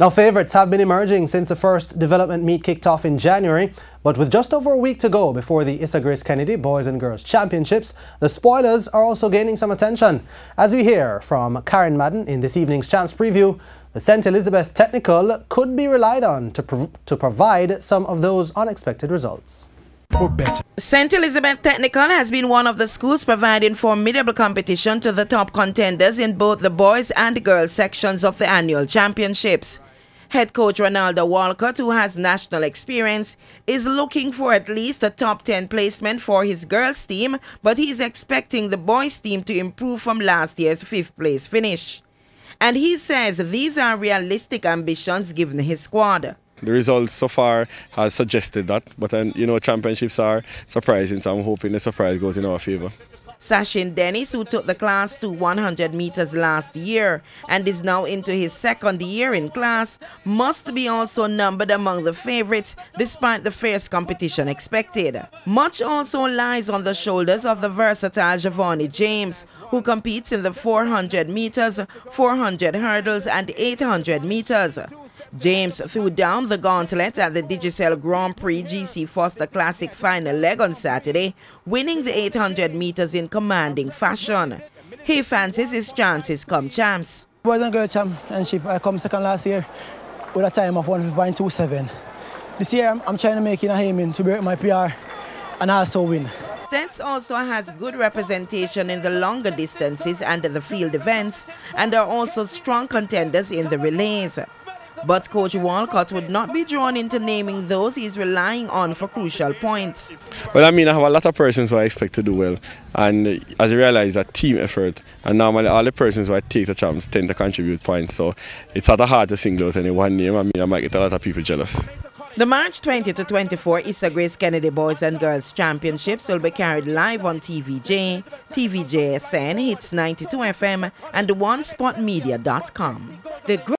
Now, favourites have been emerging since the first development meet kicked off in January, but with just over a week to go before the Issa Grace Kennedy Boys and Girls Championships, the spoilers are also gaining some attention. As we hear from Karen Madden in this evening's Champs Preview, the St. Elizabeth Technical could be relied on to provide some of those unexpected results. For better. St. Elizabeth Technical has been one of the schools providing formidable competition to the top contenders in both the boys and girls sections of the annual championships. Head coach Ronaldo Walcott, who has national experience, is looking for at least a top 10 placement for his girls team, but he is expecting the boys team to improve from last year's 5th place finish. And he says these are realistic ambitions given his squad. The results so far has suggested that, but you know, championships are surprising, so I'm hoping the surprise goes in our favour. Sachin Dennis, who took the class to 100 meters last year and is now into his 2nd year in class, must be also numbered among the favourites despite the fierce competition expected. Much also lies on the shoulders of the versatile Giovanni James, who competes in the 400 meters, 400 hurdles and 800 meters. James threw down the gauntlet at the Digicel Grand Prix GC Foster Classic final leg on Saturday, winning the 800 meters in commanding fashion. He fancies his chances come champs. Boys and Girls Championship, I come second last year with a time of 1:27. This year I'm trying to make it a aiming to break my PR and also win. Stents also has good representation in the longer distances and the field events, and are also strong contenders in the relays. But Coach Walcott would not be drawn into naming those he's relying on for crucial points. Well, I mean, I have a lot of persons who I expect to do well, and as I realize that team effort, and normally all the persons who I take the champs tend to contribute points, so it's sort of hard to single out any one name. I mean, I might get a lot of people jealous. The March 20 to 24 Issa Grace Kennedy Boys and Girls Championships will be carried live on TVJ, TVJ SN, Hits 92 FM and OneSpotMedia.com.